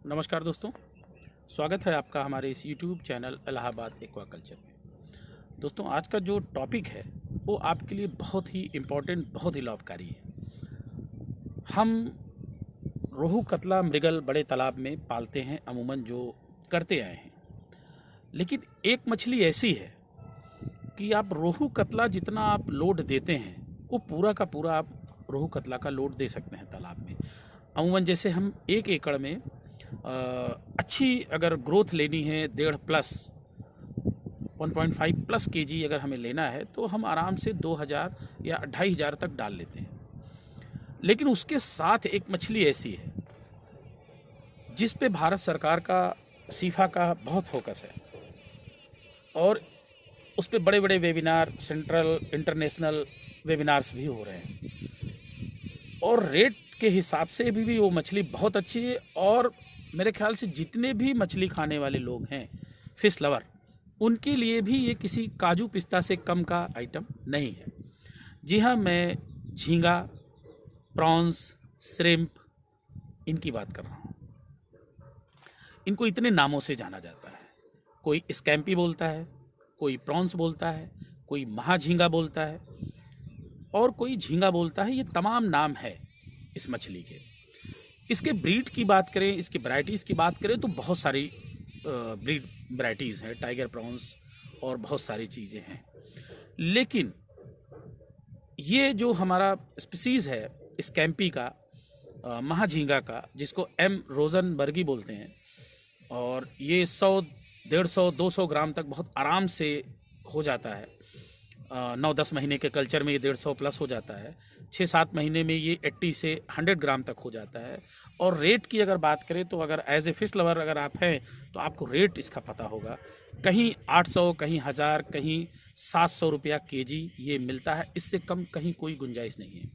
नमस्कार दोस्तों, स्वागत है आपका हमारे इस YouTube चैनल इलाहाबाद एक्वाकल्चर में। दोस्तों, आज का जो टॉपिक है वो आपके लिए बहुत ही इम्पोर्टेंट, बहुत ही लाभकारी है। हम रोहू, कतला, मृगल बड़े तालाब में पालते हैं, अमूमन जो करते आए हैं। लेकिन एक मछली ऐसी है कि आप रोहू कतला जितना आप लोड देते हैं वो पूरा का पूरा आप रोहू कतला का लोड दे सकते हैं तालाब में। अमूमन जैसे हम 1 एकड़ में अच्छी अगर ग्रोथ लेनी है 1.5 प्लस केजी अगर हमें लेना है तो हम आराम से 2000 या 2500 तक डाल लेते हैं। लेकिन उसके साथ एक मछली ऐसी है जिस पे भारत सरकार का सीफा का बहुत फोकस है और उस पे बड़े बड़े वेबिनार, सेंट्रल इंटरनेशनल वेबिनार्स भी हो रहे हैं और रेट के हिसाब से भी वो मछली बहुत अच्छी है। और मेरे ख्याल से जितने भी मछली खाने वाले लोग हैं, फिश लवर, उनके लिए भी ये किसी काजू पिस्ता से कम का आइटम नहीं है। जी हाँ, मैं झींगा, प्रॉन्स, श्रिम्प इनकी बात कर रहा हूँ। इनको इतने नामों से जाना जाता है। कोई स्कैम्पी बोलता है, कोई प्रॉन्स बोलता है, कोई महाझींगा बोलता है और कोई झींगा बोलता है। ये तमाम नाम है इस मछली के। इसके ब्रीड की बात करें, इसकी वैरायटीज़ की बात करें तो बहुत सारी ब्रीड वैरायटीज़ हैं, टाइगर प्रॉन्स और बहुत सारी चीज़ें हैं। लेकिन ये जो हमारा स्पीसीज़ है स्कैम्पी का, महाझींगा का, जिसको एम रोजनबर्गी बोलते हैं, और ये 100, 150, 200 ग्राम तक बहुत आराम से हो जाता है। 9-10 महीने के कल्चर में ये 150 प्लस हो जाता है। 6-7 महीने में ये 80 से 100 ग्राम तक हो जाता है। और रेट की अगर बात करें तो अगर एज ए फिश लवर अगर आप हैं तो आपको रेट इसका पता होगा। कहीं 800, कहीं 1000, कहीं 700 रुपया केजी ये मिलता है। इससे कम कहीं कोई गुंजाइश नहीं है।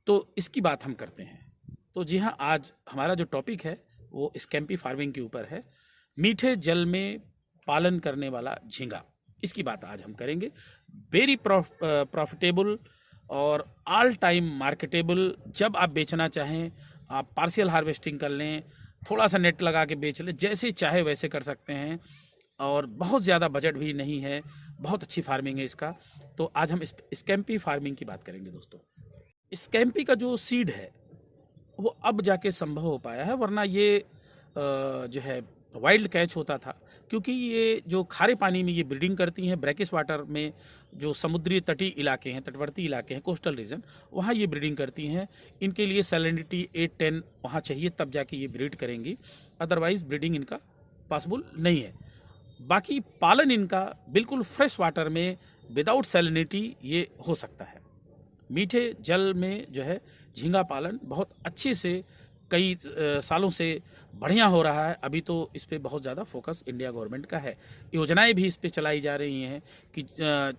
तो इसकी बात हम करते हैं। तो जी हाँ, आज हमारा जो टॉपिक है वो स्कैम्पी फार्मिंग के ऊपर है। मीठे जल में पालन करने वाला झींगा, इसकी बात आज हम करेंगे। वेरी प्रॉफिटेबल और ऑल टाइम मार्केटेबल। जब आप बेचना चाहें आप पार्शियल हार्वेस्टिंग कर लें, थोड़ा सा नेट लगा के बेच लें, जैसे चाहे वैसे कर सकते हैं। और बहुत ज़्यादा बजट भी नहीं है, बहुत अच्छी फार्मिंग है इसका। तो आज हम स्कैम्पी फार्मिंग की बात करेंगे दोस्तों। स्कैम्पी का जो सीड है वो अब जाके संभव हो पाया है, वरना ये जो है वाइल्ड कैच होता था। क्योंकि ये जो खारे पानी में ये ब्रीडिंग करती हैं, ब्रैकिश वाटर में जो समुद्री तटीय इलाके हैं, तटवर्ती इलाके हैं, कोस्टल रीजन, वहाँ ये ब्रीडिंग करती हैं। इनके लिए सैलिनिटी 8-10 वहाँ चाहिए, तब जाके ये ब्रीड करेंगी। अदरवाइज़ ब्रीडिंग इनका पॉसिबल नहीं है। बाकी पालन इनका बिल्कुल फ्रेश वाटर में विदाउट सैलिनिटी ये हो सकता है। मीठे जल में जो है झींगा पालन बहुत अच्छे से कई सालों से बढ़िया हो रहा है। अभी तो इस पे बहुत ज़्यादा फोकस इंडिया गवर्नमेंट का है। योजनाएं भी इस पे चलाई जा रही हैं कि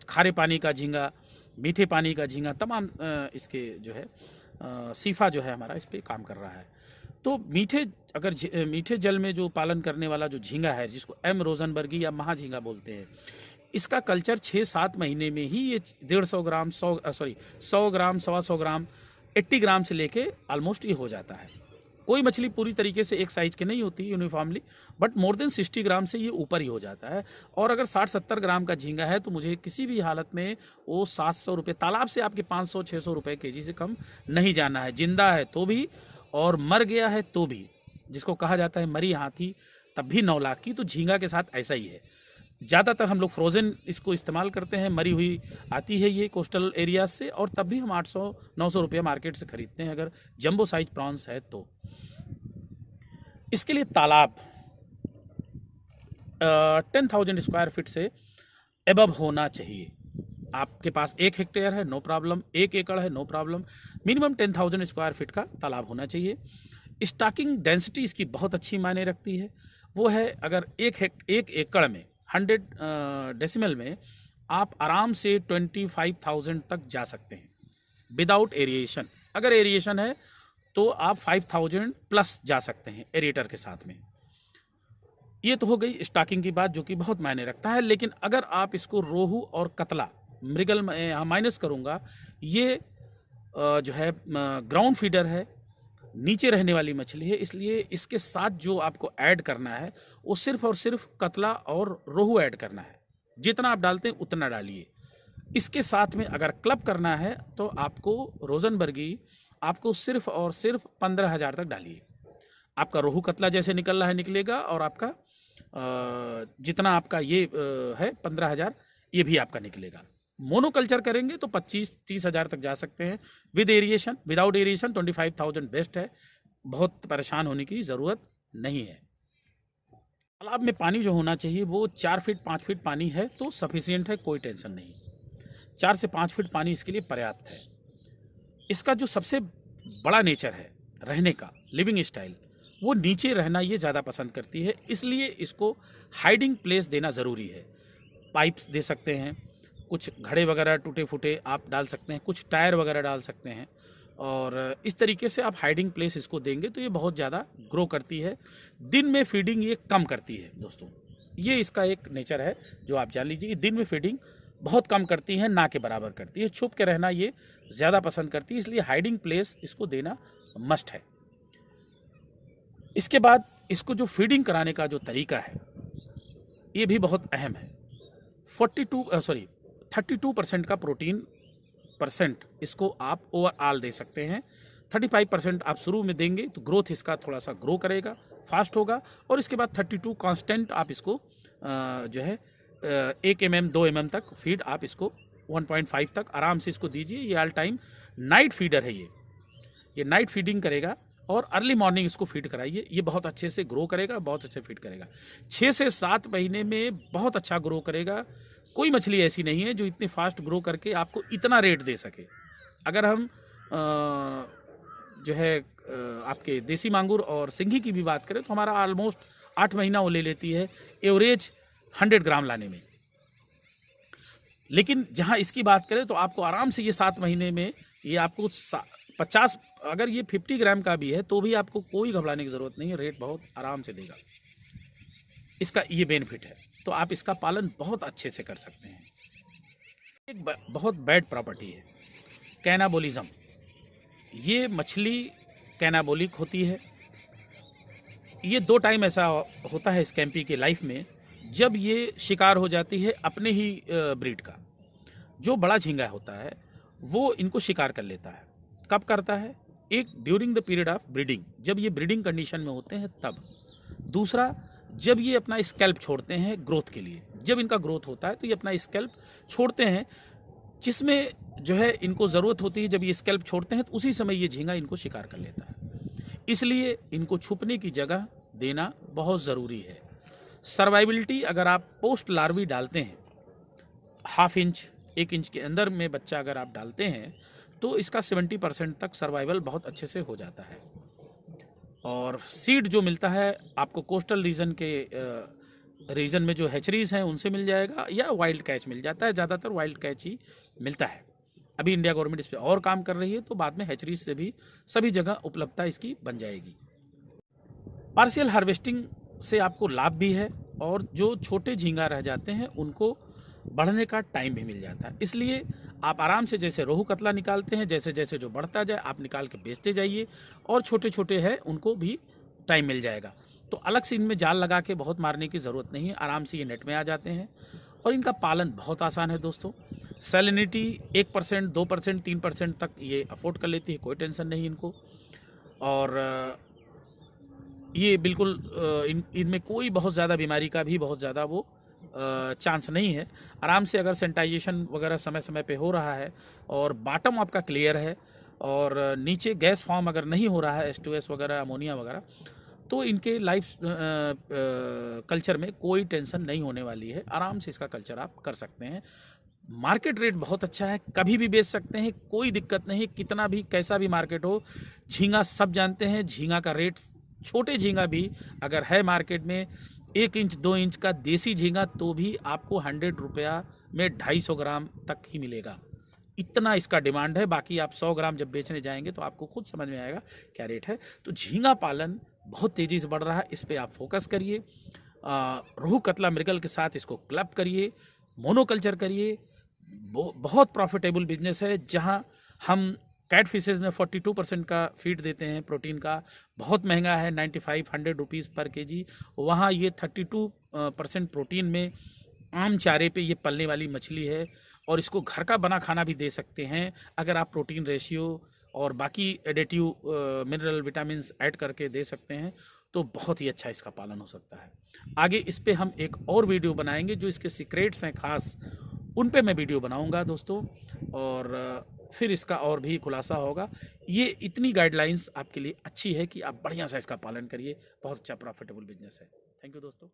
खारे पानी का झींगा, मीठे पानी का झींगा, तमाम इसके जो है सीफा जो है हमारा इस पे काम कर रहा है। तो मीठे जल में जो पालन करने वाला जो झींगा है, जिसको एम रोजनबर्गी या महाझींगा बोलते हैं, इसका कल्चर 6-7 महीने में ही ये 150 ग्राम, 100 ग्राम, 125 ग्राम, 80 ग्राम से लेके ऑलमोस्ट ये हो जाता है। कोई मछली पूरी तरीके से एक साइज की नहीं होती यूनिफॉर्मली, बट मोर देन 60 ग्राम से ये ऊपर ही हो जाता है। और अगर 60-70 ग्राम का झींगा है तो मुझे किसी भी हालत में वो 700 रुपये, तालाब से आपके 500-600 रुपये केजी से कम नहीं जाना है। जिंदा है तो भी और मर गया है तो भी, जिसको कहा जाता है मरी हाथी तब भी 9 लाख की। तो झींगा के साथ ऐसा ही है। ज़्यादातर हम लोग फ्रोज़न इसको इस्तेमाल करते हैं, मरी हुई आती है ये कोस्टल एरिया से, और तब भी हम 800-900 रुपये मार्केट से ख़रीदते हैं अगर जंबो साइज प्रॉन्स है तो। इसके लिए तालाब 10,000 स्क्वायर फीट से एबव होना चाहिए। आपके पास 1 हेक्टेयर है, नो प्रॉब्लम, 1 एकड़ है, no problem. Minimum 10,000 square feet का तालाब होना चाहिए। स्टॉकिंग डेंसिटी इसकी बहुत अच्छी मायने रखती है। वो है अगर 1 एकड़ में 100 डेसिमल में आप आराम से 25,000 तक जा सकते हैं विदाउट एरिएशन। अगर एरिएशन है तो आप 5,000 प्लस जा सकते हैं एरिएटर के साथ में। ये तो हो गई स्टॉकिंग की बात, जो कि बहुत मायने रखता है। लेकिन अगर आप इसको रोहू और कतला, मृगल में माइनस करूँगा, ये जो है ग्राउंड फीडर है, नीचे रहने वाली मछली है, इसलिए इसके साथ जो आपको ऐड करना है वो सिर्फ और सिर्फ कतला और रोहू ऐड करना है। जितना आप डालते हैं उतना डालिए। इसके साथ में अगर क्लब करना है तो आपको रोजनबर्गी आपको सिर्फ और सिर्फ 15,000 तक डालिए। आपका रोहू कतला जैसे निकल रहा है निकलेगा, और आपका जितना आपका ये है 15,000 ये भी आपका निकलेगा। मोनोकल्चर करेंगे तो 25-30 हज़ार तक जा सकते हैं। With aeration, without aeration 25,000 best है। बहुत परेशान होने की ज़रूरत नहीं है। तालाब में पानी जो होना चाहिए वो 4 फीट 5 फीट पानी है तो सफिशियंट है, कोई टेंशन नहीं। 4 से 5 फीट पानी इसके लिए पर्याप्त है। इसका जो सबसे बड़ा नेचर है रहने का, लिविंग स्टाइल, वो नीचे रहना ये ज़्यादा पसंद करती है, इसलिए इसको हाइडिंग प्लेस देना ज़रूरी है। पाइप्स दे सकते हैं, कुछ घड़े वगैरह टूटे फूटे आप डाल सकते हैं, कुछ टायर वगैरह डाल सकते हैं, और इस तरीके से आप हाइडिंग प्लेस इसको देंगे तो ये बहुत ज़्यादा ग्रो करती है। दिन में फीडिंग ये कम करती है दोस्तों, ये इसका एक नेचर है जो आप जान लीजिए। दिन में फीडिंग बहुत कम करती है, ना के बराबर करती है। छुप के रहना ये ज़्यादा पसंद करती है, इसलिए हाइडिंग प्लेस इसको देना मस्ट है। इसके बाद इसको जो फीडिंग कराने का जो तरीका है ये भी बहुत अहम है। 32% का प्रोटीन परसेंट इसको आप ओवरऑल दे सकते हैं। 35% आप शुरू में देंगे तो ग्रोथ इसका थोड़ा सा ग्रो करेगा, फास्ट होगा, और इसके बाद 32 कांस्टेंट आप इसको जो है 1 mm 2 mm तक फीड आप इसको 1.5 तक आराम से इसको दीजिए। ये ऑल टाइम नाइट फीडर है, ये नाइट फीडिंग करेगा, और अर्ली मॉर्निंग इसको फीड कराइए। ये बहुत अच्छे से ग्रो करेगा, बहुत अच्छे फीड करेगा। 6 से 7 महीने में बहुत अच्छा ग्रो करेगा। कोई मछली ऐसी नहीं है जो इतनी फास्ट ग्रो करके आपको इतना रेट दे सके। अगर हम जो है आपके देसी मांगुर और सिंघी की भी बात करें तो हमारा ऑलमोस्ट 8 महीना वो ले लेती है एवरेज 100 ग्राम लाने में। लेकिन जहां इसकी बात करें तो आपको आराम से ये 7 महीने में ये आपको 50, अगर ये 50 ग्राम का भी है तो भी आपको कोई घबराने की ज़रूरत नहीं है, रेट बहुत आराम से देगा। इसका ये बेनिफिट है, तो आप इसका पालन बहुत अच्छे से कर सकते हैं। एक बहुत बैड प्रॉपर्टी है कैनाबोलिज्म। ये मछली कैनाबोलिक होती है। ये 2 टाइम ऐसा होता है स्कैम्पी के लाइफ में जब ये शिकार हो जाती है अपने ही ब्रीड का। जो बड़ा झींगा होता है वो इनको शिकार कर लेता है। कब करता है? एक during the period of breeding, जब ये ब्रीडिंग कंडीशन में होते हैं तब। दूसरा, जब ये अपना स्कैल्प छोड़ते हैं ग्रोथ के लिए, जब इनका ग्रोथ होता है तो ये अपना स्कैल्प छोड़ते हैं, जिसमें जो है इनको ज़रूरत होती है। जब ये स्कैल्प छोड़ते हैं तो उसी समय ये झींगा इनको शिकार कर लेता है। इसलिए इनको छुपने की जगह देना बहुत ज़रूरी है। सर्वाइबिलिटी, अगर आप पोस्ट लार्वी डालते हैं 1/2 इंच 1 इंच के अंदर में बच्चा अगर आप डालते हैं तो इसका 70% तक सर्वाइवल बहुत अच्छे से हो जाता है। और सीड जो मिलता है आपको कोस्टल रीजन के रीजन में जो हैचरीज हैं उनसे मिल जाएगा, या वाइल्ड कैच मिल जाता है। ज़्यादातर वाइल्ड कैच ही मिलता है। अभी इंडिया गवर्नमेंट इस पर और काम कर रही है, तो बाद में हैचरीज से भी सभी जगह उपलब्धता इसकी बन जाएगी। पार्शियल हार्वेस्टिंग से आपको लाभ भी है, और जो छोटे झींगा रह जाते हैं उनको बढ़ने का टाइम भी मिल जाता है। इसलिए आप आराम से जैसे रोहू कतला निकालते हैं, जैसे जैसे जो बढ़ता जाए आप निकाल के बेचते जाइए, और छोटे छोटे हैं उनको भी टाइम मिल जाएगा। तो अलग से इनमें जाल लगा के बहुत मारने की ज़रूरत नहीं है, आराम से ये नेट में आ जाते हैं। और इनका पालन बहुत आसान है दोस्तों। सैलिनिटी 1%, 2%, 3% तक ये अफोर्ड कर लेती है, कोई टेंशन नहीं इनको। और ये बिल्कुल इनमें कोई बहुत ज़्यादा बीमारी का भी बहुत ज़्यादा वो चांस नहीं है। आराम से अगर सैनिटाइजेशन वगैरह समय समय पे हो रहा है, और बॉटम आपका क्लियर है, और नीचे गैस फॉर्म अगर नहीं हो रहा है H2S वगैरह अमोनिया वगैरह, तो इनके लाइफ कल्चर में कोई टेंशन नहीं होने वाली है। आराम से इसका कल्चर आप कर सकते हैं। मार्केट रेट बहुत अच्छा है, कभी भी बेच सकते हैं, कोई दिक्कत नहीं। कितना भी कैसा भी मार्केट हो, झींगा सब जानते हैं। झींगा का रेट, छोटे झींगा भी अगर है मार्केट में 1 इंच 2 इंच का देसी झींगा, तो भी आपको 100 रुपया में 250 ग्राम तक ही मिलेगा। इतना इसका डिमांड है। बाकी आप 100 ग्राम जब बेचने जाएंगे तो आपको खुद समझ में आएगा क्या रेट है। तो झींगा पालन बहुत तेज़ी से बढ़ रहा है, इस पर आप फोकस करिए। रोहू कतला मृगल के साथ इसको क्लब करिए, मोनोकल्चर करिए। बहुत प्रॉफिटेबल बिजनेस है, जहां हम कैट फिशेज में 42% का फीड देते हैं प्रोटीन का, बहुत महंगा है 95-100 रुपीज़ पर केजी। वहाँ ये 32% प्रोटीन में आम चारे पे ये पलने वाली मछली है, और इसको घर का बना खाना भी दे सकते हैं अगर आप प्रोटीन रेशियो और बाकी एडिटिव मिनरल विटामिन्स ऐड करके दे सकते हैं, तो बहुत ही अच्छा इसका पालन हो सकता है। आगे इस पे हम एक और वीडियो बनाएंगे, जो इसके सीक्रेट्स हैं खास, उन पे मैं वीडियो बनाऊंगा दोस्तों, और फिर इसका और भी खुलासा होगा। ये इतनी गाइडलाइंस आपके लिए अच्छी है कि आप बढ़िया सा इसका पालन करिए, बहुत अच्छा प्रॉफिटेबल बिजनेस है। थैंक यू दोस्तों।